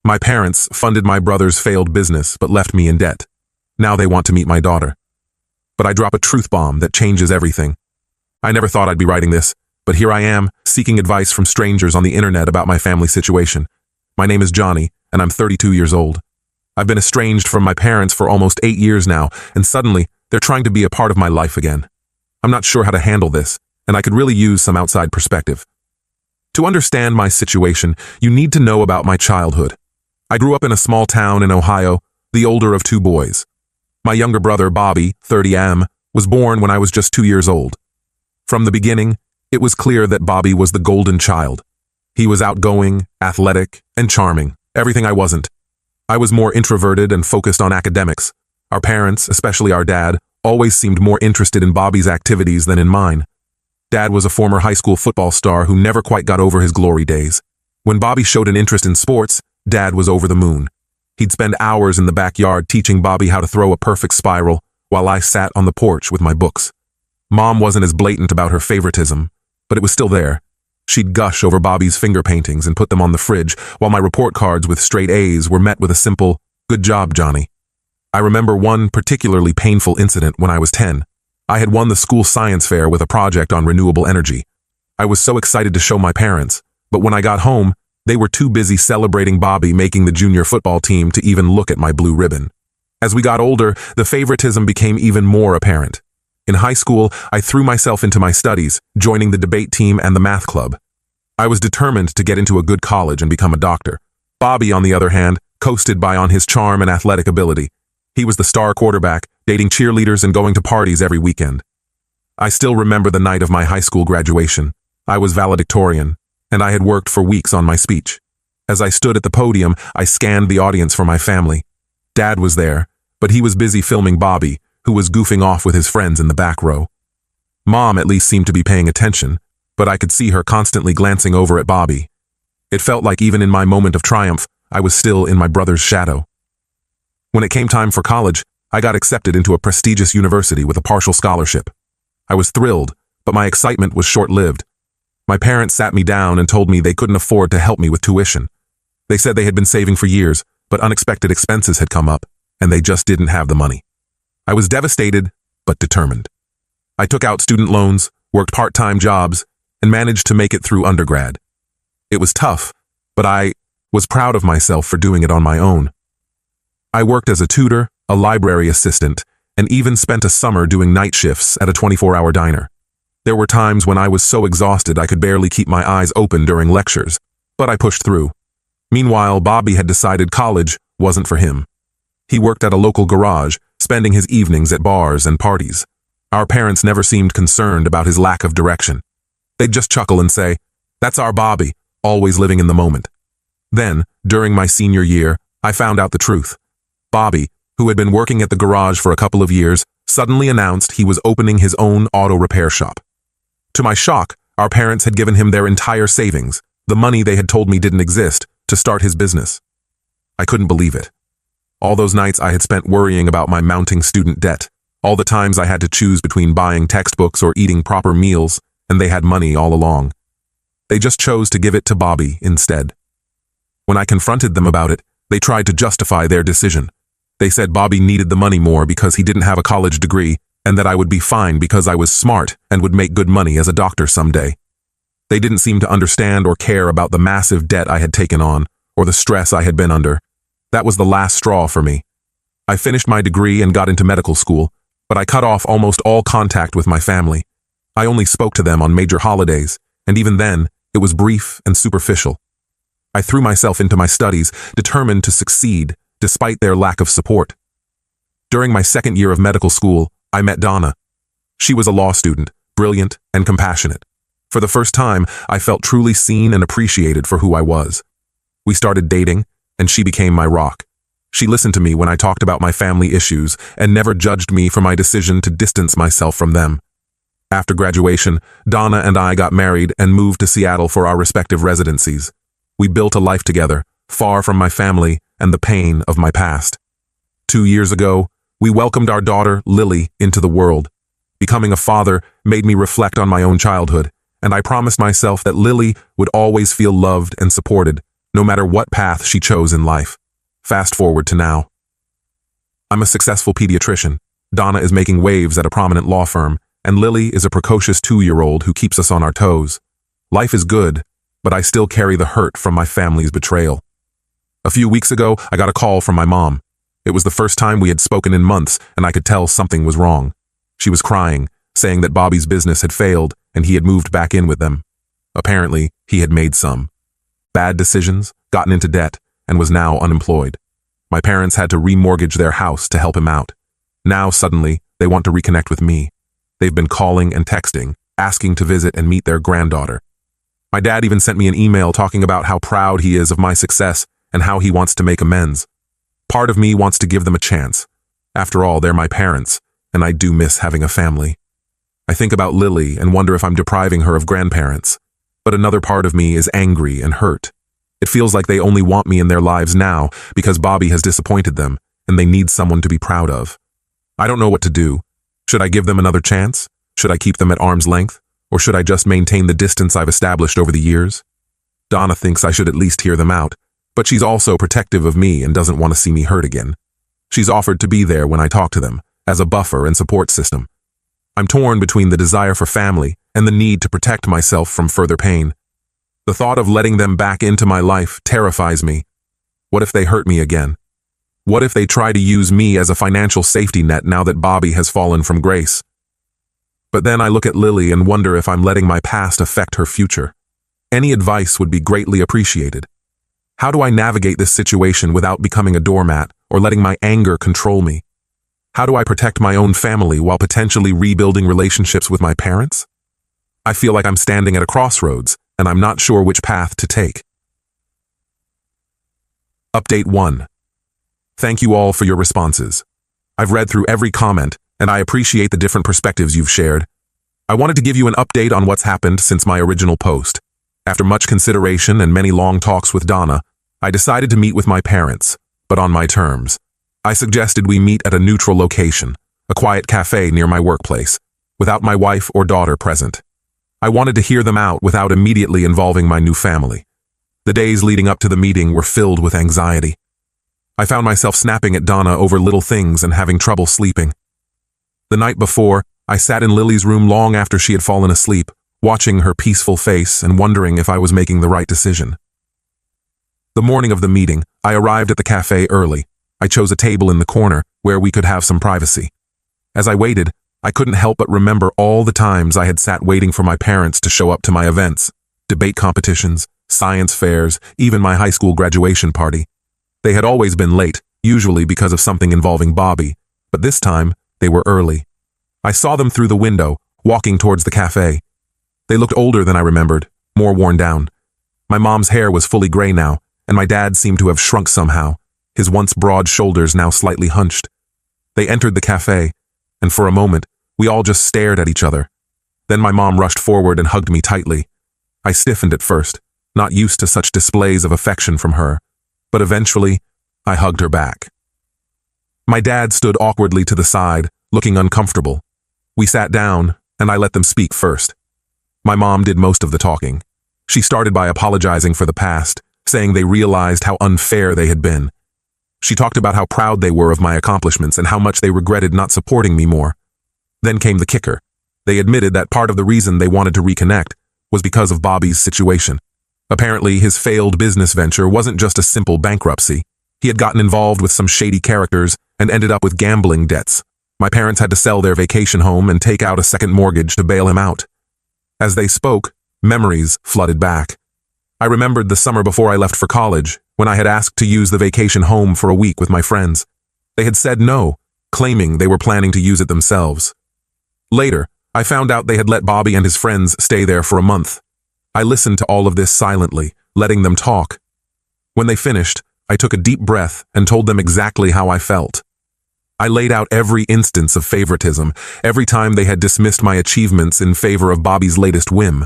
My parents funded my brother's failed business but left me in debt. Now they want to meet my daughter. But I drop a truth bomb that changes everything. I never thought I'd be writing this, but here I am, seeking advice from strangers on the internet about my family situation. My name is Johnny, and I'm 32 years old. I've been estranged from my parents for almost 8 years now, and suddenly, they're trying to be a part of my life again. I'm not sure how to handle this, and I could really use some outside perspective. To understand my situation, you need to know about my childhood. I grew up in a small town in Ohio, the older of 2 boys. My younger brother, Bobby, 30M, was born when I was just 2 years old. From the beginning, it was clear that Bobby was the golden child. He was outgoing, athletic, and charming, everything I wasn't. I was more introverted and focused on academics. Our parents, especially our dad, always seemed more interested in Bobby's activities than in mine. Dad was a former high school football star who never quite got over his glory days. When Bobby showed an interest in sports, Dad was over the moon. He'd spend hours in the backyard teaching Bobby how to throw a perfect spiral, while I sat on the porch with my books. Mom wasn't as blatant about her favoritism, but it was still there. She'd gush over Bobby's finger paintings and put them on the fridge, while my report cards with straight A's were met with a simple, "Good job, Johnny." I remember one particularly painful incident when I was 10. I had won the school science fair with a project on renewable energy. I was so excited to show my parents, but when I got home, they were too busy celebrating Bobby making the junior football team to even look at my blue ribbon. As we got older, the favoritism became even more apparent. In high school, I threw myself into my studies, joining the debate team and the math club. I was determined to get into a good college and become a doctor. Bobby, on the other hand, coasted by on his charm and athletic ability. He was the star quarterback, dating cheerleaders and going to parties every weekend. I still remember the night of my high school graduation. I was valedictorian, and I had worked for weeks on my speech. As I stood at the podium, I scanned the audience for my family. Dad was there, but he was busy filming Bobby, who was goofing off with his friends in the back row. Mom at least seemed to be paying attention, but I could see her constantly glancing over at Bobby. It felt like even in my moment of triumph, I was still in my brother's shadow. When it came time for college, I got accepted into a prestigious university with a partial scholarship. I was thrilled, but my excitement was short-lived. My parents sat me down and told me they couldn't afford to help me with tuition. They said they had been saving for years, but unexpected expenses had come up, and they just didn't have the money. I was devastated, but determined. I took out student loans, worked part-time jobs, and managed to make it through undergrad. It was tough, but I was proud of myself for doing it on my own. I worked as a tutor, a library assistant, and even spent a summer doing night shifts at a 24-hour diner. There were times when I was so exhausted I could barely keep my eyes open during lectures, but I pushed through. Meanwhile, Bobby had decided college wasn't for him. He worked at a local garage, spending his evenings at bars and parties. Our parents never seemed concerned about his lack of direction. They'd just chuckle and say, "That's our Bobby, always living in the moment." Then, during my senior year, I found out the truth. Bobby, who had been working at the garage for a couple of years, suddenly announced he was opening his own auto repair shop. To my shock, our parents had given him their entire savings, the money they had told me didn't exist, to start his business. I couldn't believe it. All those nights I had spent worrying about my mounting student debt, all the times I had to choose between buying textbooks or eating proper meals, and they had money all along. They just chose to give it to Bobby instead. When I confronted them about it, they tried to justify their decision. They said Bobby needed the money more because he didn't have a college degree, and that I would be fine because I was smart and would make good money as a doctor someday. They didn't seem to understand or care about the massive debt I had taken on, or the stress I had been under. That was the last straw for me. I finished my degree and got into medical school, but I cut off almost all contact with my family. I only spoke to them on major holidays, and even then, it was brief and superficial. I threw myself into my studies, determined to succeed, despite their lack of support. During my second year of medical school, I met Donna. She was a law student, brilliant and compassionate. For the first time, I felt truly seen and appreciated for who I was. We started dating, and she became my rock. She listened to me when I talked about my family issues and never judged me for my decision to distance myself from them. After graduation, Donna and I got married and moved to Seattle for our respective residencies. We built a life together, far from my family and the pain of my past. 2 years ago, we welcomed our daughter, Lily, into the world. Becoming a father made me reflect on my own childhood, and I promised myself that Lily would always feel loved and supported, no matter what path she chose in life. Fast forward to now. I'm a successful pediatrician. Donna is making waves at a prominent law firm, and Lily is a precocious 2-year-old who keeps us on our toes. Life is good, but I still carry the hurt from my family's betrayal. A few weeks ago, I got a call from my mom. It was the first time we had spoken in months, and I could tell something was wrong. She was crying, saying that Bobby's business had failed, and he had moved back in with them. Apparently, he had made some bad decisions, gotten into debt, and was now unemployed. My parents had to remortgage their house to help him out. Now, suddenly, they want to reconnect with me. They've been calling and texting, asking to visit and meet their granddaughter. My dad even sent me an email talking about how proud he is of my success and how he wants to make amends. Part of me wants to give them a chance. After all, they're my parents, and I do miss having a family. I think about Lily and wonder if I'm depriving her of grandparents. But another part of me is angry and hurt. It feels like they only want me in their lives now because Bobby has disappointed them, and they need someone to be proud of. I don't know what to do. Should I give them another chance? Should I keep them at arm's length? Or should I just maintain the distance I've established over the years? Donna thinks I should at least hear them out, but she's also protective of me and doesn't want to see me hurt again. She's offered to be there when I talk to them, as a buffer and support system. I'm torn between the desire for family and the need to protect myself from further pain. The thought of letting them back into my life terrifies me. What if they hurt me again? What if they try to use me as a financial safety net now that Bobby has fallen from grace? But then I look at Lily and wonder if I'm letting my past affect her future. Any advice would be greatly appreciated. How do I navigate this situation without becoming a doormat or letting my anger control me? How do I protect my own family while potentially rebuilding relationships with my parents? I feel like I'm standing at a crossroads, and I'm not sure which path to take. Update 1. Thank you all for your responses. I've read through every comment, and I appreciate the different perspectives you've shared. I wanted to give you an update on what's happened since my original post. After much consideration and many long talks with Donna, I decided to meet with my parents, but on my terms. I suggested we meet at a neutral location, a quiet cafe near my workplace, without my wife or daughter present. I wanted to hear them out without immediately involving my new family. The days leading up to the meeting were filled with anxiety. I found myself snapping at Donna over little things and having trouble sleeping. The night before, I sat in Lily's room long after she had fallen asleep, watching her peaceful face and wondering if I was making the right decision. The morning of the meeting, I arrived at the cafe early. I chose a table in the corner where we could have some privacy. As I waited, I couldn't help but remember all the times I had sat waiting for my parents to show up to my events, debate competitions, science fairs, even my high school graduation party. They had always been late, usually because of something involving Bobby, but this time, they were early. I saw them through the window, walking towards the cafe. They looked older than I remembered, more worn down. My mom's hair was fully gray now, and my dad seemed to have shrunk somehow, his once broad shoulders now slightly hunched. They entered the cafe, and for a moment, we all just stared at each other. Then my mom rushed forward and hugged me tightly. I stiffened at first, not used to such displays of affection from her, but eventually, I hugged her back. My dad stood awkwardly to the side, looking uncomfortable. We sat down, and I let them speak first. My mom did most of the talking. She started by apologizing for the past, saying they realized how unfair they had been. She talked about how proud they were of my accomplishments and how much they regretted not supporting me more. Then came the kicker. They admitted that part of the reason they wanted to reconnect was because of Bobby's situation. Apparently, his failed business venture wasn't just a simple bankruptcy. He had gotten involved with some shady characters and ended up with gambling debts. My parents had to sell their vacation home and take out a second mortgage to bail him out. As they spoke, memories flooded back. I remembered the summer before I left for college, when I had asked to use the vacation home for a week with my friends. They had said no, claiming they were planning to use it themselves. Later, I found out they had let Bobby and his friends stay there for a month. I listened to all of this silently, letting them talk. When they finished, I took a deep breath and told them exactly how I felt. I laid out every instance of favoritism, every time they had dismissed my achievements in favor of Bobby's latest whim.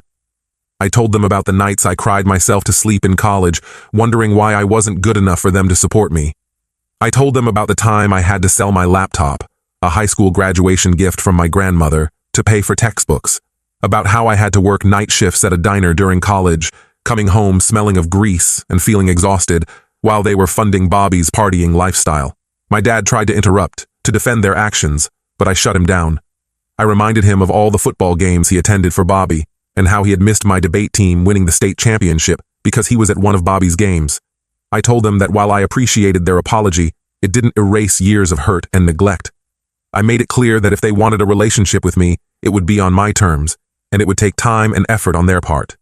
I told them about the nights I cried myself to sleep in college, wondering why I wasn't good enough for them to support me. I told them about the time I had to sell my laptop, a high school graduation gift from my grandmother, to pay for textbooks, about how I had to work night shifts at a diner during college, coming home smelling of grease and feeling exhausted while they were funding Bobby's partying lifestyle. My dad tried to interrupt, to defend their actions, but I shut him down. I reminded him of all the football games he attended for Bobby and how he had missed my debate team winning the state championship because he was at one of Bobby's games. I told them that while I appreciated their apology, it didn't erase years of hurt and neglect. I made it clear that if they wanted a relationship with me, it would be on my terms, and it would take time and effort on their part.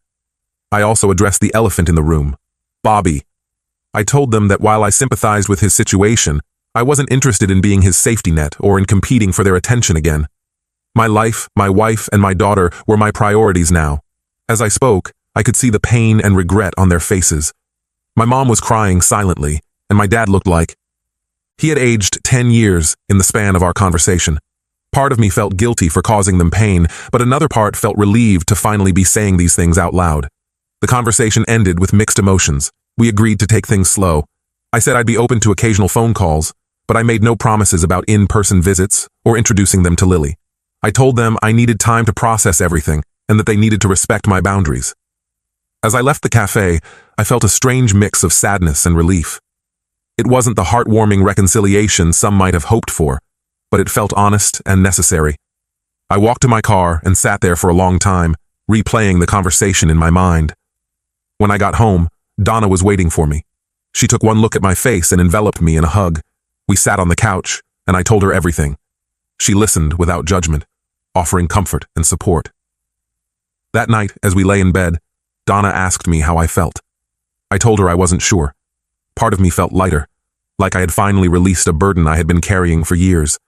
I also addressed the elephant in the room, Bobby. I told them that while I sympathized with his situation, I wasn't interested in being his safety net or in competing for their attention again. My life, my wife, and my daughter were my priorities now. As I spoke, I could see the pain and regret on their faces. My mom was crying silently, and my dad looked like he had aged 10 years in the span of our conversation. Part of me felt guilty for causing them pain, but another part felt relieved to finally be saying these things out loud. The conversation ended with mixed emotions. We agreed to take things slow. I said I'd be open to occasional phone calls, but I made no promises about in-person visits or introducing them to Lily. I told them I needed time to process everything and that they needed to respect my boundaries. As I left the cafe, I felt a strange mix of sadness and relief. It wasn't the heartwarming reconciliation some might have hoped for, but it felt honest and necessary. I walked to my car and sat there for a long time, replaying the conversation in my mind. When I got home, Donna was waiting for me. She took one look at my face and enveloped me in a hug. We sat on the couch, and I told her everything. She listened without judgment, offering comfort and support. That night, as we lay in bed, Donna asked me how I felt. I told her I wasn't sure. Part of me felt lighter, like I had finally released a burden I had been carrying for years.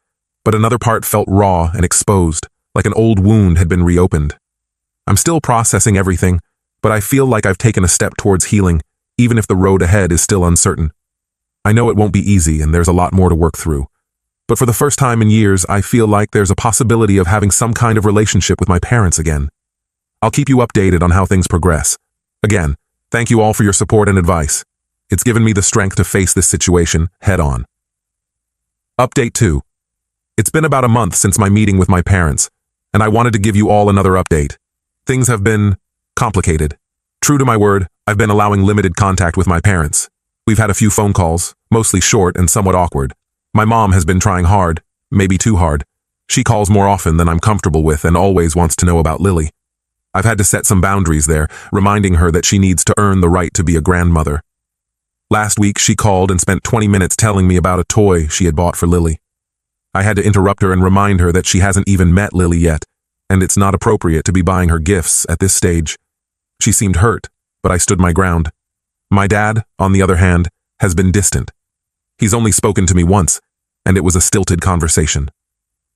But another part felt raw and exposed, like an old wound had been reopened. I'm still processing everything, but I feel like I've taken a step towards healing, even if the road ahead is still uncertain. I know it won't be easy and there's a lot more to work through. But for the first time in years, I feel like there's a possibility of having some kind of relationship with my parents again. I'll keep you updated on how things progress. Again, thank you all for your support and advice. It's given me the strength to face this situation head on. Update 2. It's been about a month since my meeting with my parents, and I wanted to give you all another update. Things have been complicated. True to my word, I've been allowing limited contact with my parents. We've had a few phone calls, mostly short and somewhat awkward. My mom has been trying hard, maybe too hard. She calls more often than I'm comfortable with and always wants to know about Lily. I've had to set some boundaries there, reminding her that she needs to earn the right to be a grandmother. Last week, she called and spent 20 minutes telling me about a toy she had bought for Lily. I had to interrupt her and remind her that she hasn't even met Lily yet, and it's not appropriate to be buying her gifts at this stage. She seemed hurt, but I stood my ground. My dad, on the other hand, has been distant. He's only spoken to me once, and it was a stilted conversation.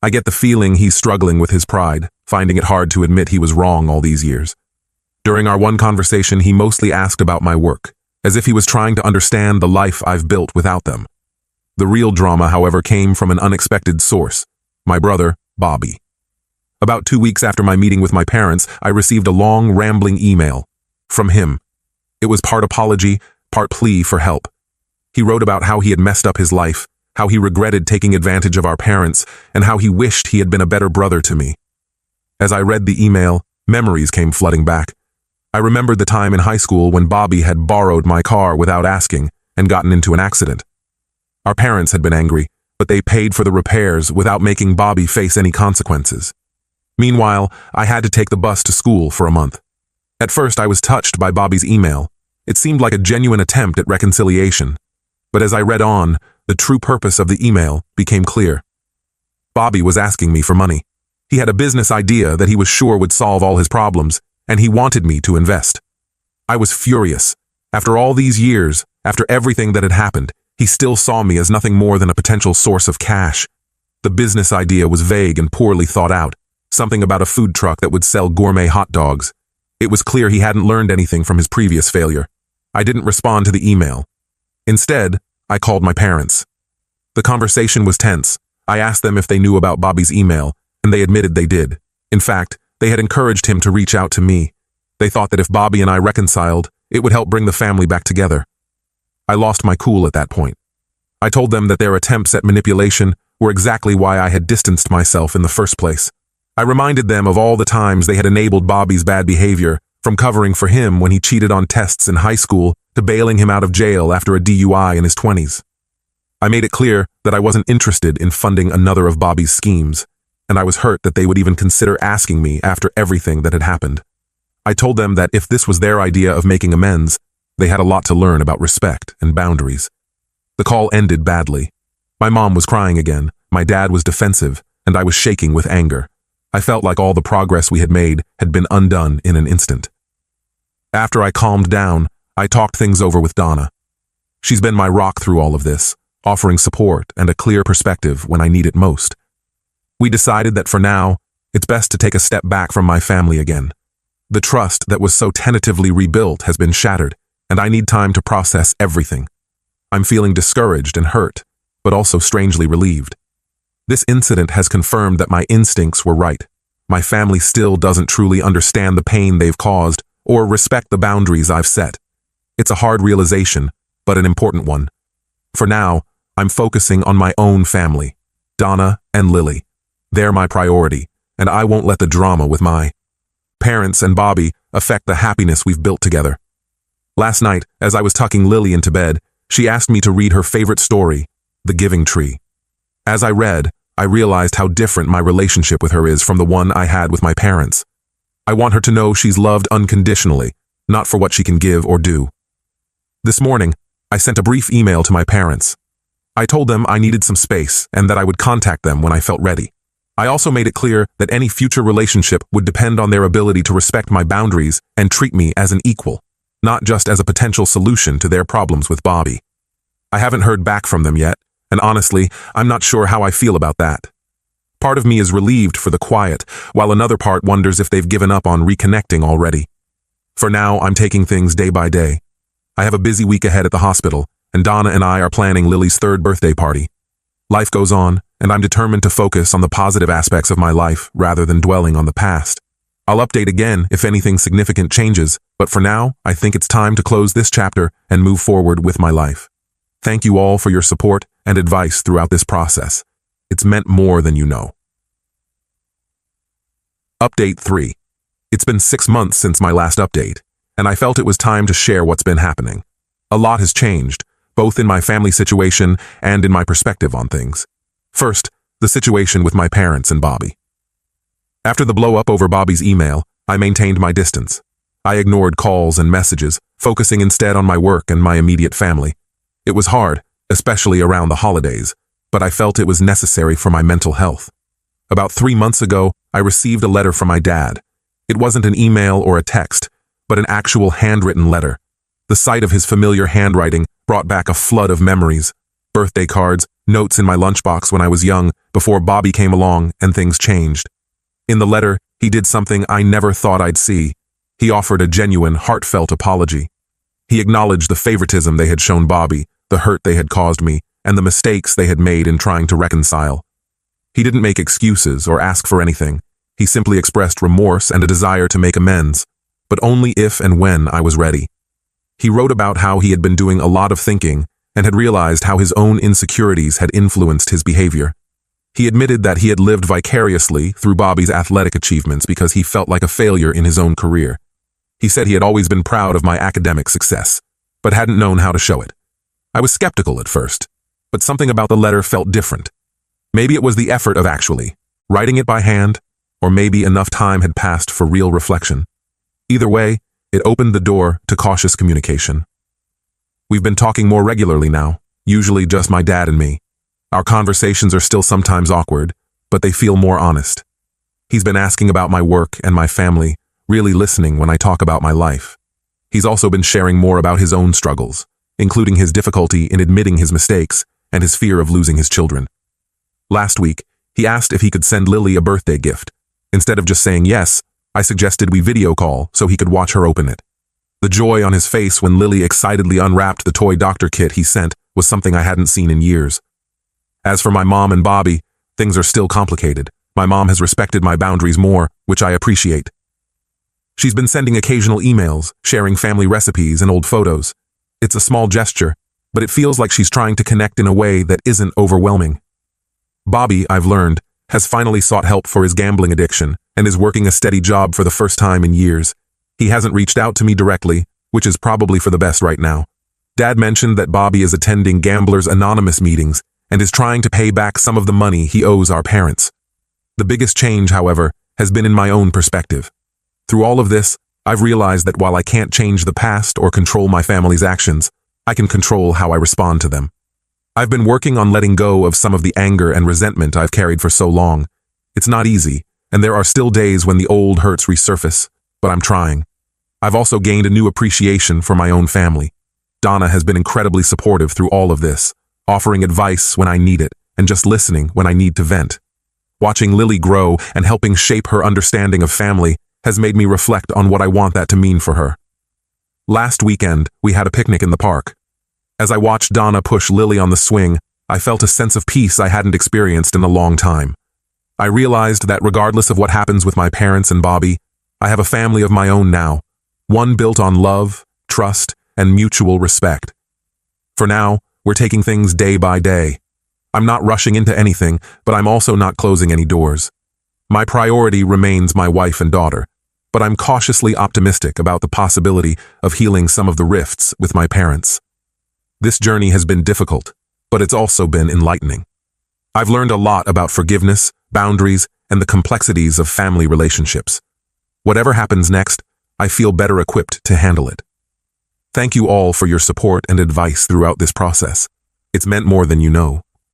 I get the feeling he's struggling with his pride, finding it hard to admit he was wrong all these years. During our one conversation, he mostly asked about my work, as if he was trying to understand the life I've built without them. The real drama, however, came from an unexpected source, my brother, Bobby. About 2 weeks after my meeting with my parents, I received a long, rambling email from him. It was part apology, part plea for help. He wrote about how he had messed up his life, how he regretted taking advantage of our parents, and how he wished he had been a better brother to me. As I read the email, memories came flooding back. I remembered the time in high school when Bobby had borrowed my car without asking and gotten into an accident. Our parents had been angry, but they paid for the repairs without making Bobby face any consequences. Meanwhile, I had to take the bus to school for a month. At first, I was touched by Bobby's email. It seemed like a genuine attempt at reconciliation. But as I read on, the true purpose of the email became clear. Bobby was asking me for money. He had a business idea that he was sure would solve all his problems, and he wanted me to invest. I was furious. After all these years, after everything that had happened, he still saw me as nothing more than a potential source of cash. The business idea was vague and poorly thought out, something about a food truck that would sell gourmet hot dogs. It was clear he hadn't learned anything from his previous failure. I didn't respond to the email. Instead, I called my parents. The conversation was tense. I asked them if they knew about Bobby's email, and they admitted they did. In fact, they had encouraged him to reach out to me. They thought that if Bobby and I reconciled, it would help bring the family back together. I lost my cool at that point. I told them that their attempts at manipulation were exactly why I had distanced myself in the first place. I reminded them of all the times they had enabled Bobby's bad behavior, From covering for him when he cheated on tests in high school to bailing him out of jail after a DUI in his 20s. I made it clear that I wasn't interested in funding another of Bobby's schemes, and I was hurt that they would even consider asking me after everything that had happened. I told them that if this was their idea of making amends, they had a lot to learn about respect and boundaries. The call ended badly. My mom was crying again, my dad was defensive, and I was shaking with anger. I felt like all the progress we had made had been undone in an instant. After I calmed down, I talked things over with Donna. She's been my rock through all of this, offering support and a clear perspective when I need it most. We decided that for now, it's best to take a step back from my family again. The trust that was so tentatively rebuilt has been shattered, and I need time to process everything. I'm feeling discouraged and hurt, but also strangely relieved. This incident has confirmed that my instincts were right. My family still doesn't truly understand the pain they've caused or respect the boundaries I've set. It's a hard realization, but an important one. For now, I'm focusing on my own family, Donna and Lily. They're my priority, and I won't let the drama with my parents and Bobby affect the happiness we've built together. Last night, as I was tucking Lily into bed, she asked me to read her favorite story, The Giving Tree. As I read, I realized how different my relationship with her is from the one I had with my parents. I want her to know she's loved unconditionally, not for what she can give or do. This morning, I sent a brief email to my parents. I told them I needed some space and that I would contact them when I felt ready. I also made it clear that any future relationship would depend on their ability to respect my boundaries and treat me as an equal, not just as a potential solution to their problems with Bobby. I haven't heard back from them yet, and honestly, I'm not sure how I feel about that. Part of me is relieved for the quiet, while another part wonders if they've given up on reconnecting already. For now, I'm taking things day by day. I have a busy week ahead at the hospital, and Donna and I are planning Lily's 3rd birthday party. Life goes on, and I'm determined to focus on the positive aspects of my life rather than dwelling on the past. I'll update again if anything significant changes, but for now, I think it's time to close this chapter and move forward with my life. Thank you all for your support and advice throughout this process. It's meant more than you know. Update 3. It's been 6 months since my last update, and I felt it was time to share what's been happening. A lot has changed, both in my family situation and in my perspective on things. First, the situation with my parents and Bobby. After the blow-up over Bobby's email, I maintained my distance. I ignored calls and messages, focusing instead on my work and my immediate family. It was hard, especially around the holidays, but I felt it was necessary for my mental health. About 3 months ago, I received a letter from my dad. It wasn't an email or a text, but an actual handwritten letter. The sight of his familiar handwriting brought back a flood of memories. Birthday cards, notes in my lunchbox when I was young, before Bobby came along and things changed. In the letter, he did something I never thought I'd see. He offered a genuine, heartfelt apology. He acknowledged the favoritism they had shown Bobby, the hurt they had caused me, and the mistakes they had made in trying to reconcile. He didn't make excuses or ask for anything. He simply expressed remorse and a desire to make amends, but only if and when I was ready. He wrote about how he had been doing a lot of thinking and had realized how his own insecurities had influenced his behavior. He admitted that he had lived vicariously through Bobby's athletic achievements because he felt like a failure in his own career. He said he had always been proud of my academic success, but hadn't known how to show it. I was skeptical at first, but something about the letter felt different. Maybe it was the effort of actually writing it by hand, or maybe enough time had passed for real reflection. Either way, it opened the door to cautious communication. We've been talking more regularly now, usually just my dad and me. Our conversations are still sometimes awkward, but they feel more honest. He's been asking about my work and my family, really listening when I talk about my life. He's also been sharing more about his own struggles, including his difficulty in admitting his mistakes and his fear of losing his children. Last week, he asked if he could send Lily a birthday gift. Instead of just saying yes, I suggested we video call so he could watch her open it. The joy on his face when Lily excitedly unwrapped the toy doctor kit he sent was something I hadn't seen in years. As for my mom and Bobby, things are still complicated. My mom has respected my boundaries more, which I appreciate. She's been sending occasional emails, sharing family recipes and old photos. It's a small gesture, but it feels like she's trying to connect in a way that isn't overwhelming. Bobby, I've learned, has finally sought help for his gambling addiction and is working a steady job for the first time in years. He hasn't reached out to me directly, which is probably for the best right now. Dad mentioned that Bobby is attending Gamblers Anonymous meetings and is trying to pay back some of the money he owes our parents. The biggest change, however, has been in my own perspective. Through all of this, I've realized that while I can't change the past or control my family's actions, I can control how I respond to them. I've been working on letting go of some of the anger and resentment I've carried for so long. It's not easy, and there are still days when the old hurts resurface, but I'm trying. I've also gained a new appreciation for my own family. Donna has been incredibly supportive through all of this, offering advice when I need it and just listening when I need to vent. Watching Lily grow and helping shape her understanding of family has made me reflect on what I want that to mean for her. Last weekend, we had a picnic in the park. As I watched Donna push Lily on the swing, I felt a sense of peace I hadn't experienced in a long time. I realized that regardless of what happens with my parents and Bobby, I have a family of my own now, one built on love, trust, and mutual respect. For now, we're taking things day by day. I'm not rushing into anything, but I'm also not closing any doors. My priority remains my wife and daughter, but I'm cautiously optimistic about the possibility of healing some of the rifts with my parents. This journey has been difficult, but it's also been enlightening. I've learned a lot about forgiveness, boundaries, and the complexities of family relationships. Whatever happens next, I feel better equipped to handle it. Thank you all for your support and advice throughout this process. It's meant more than you know.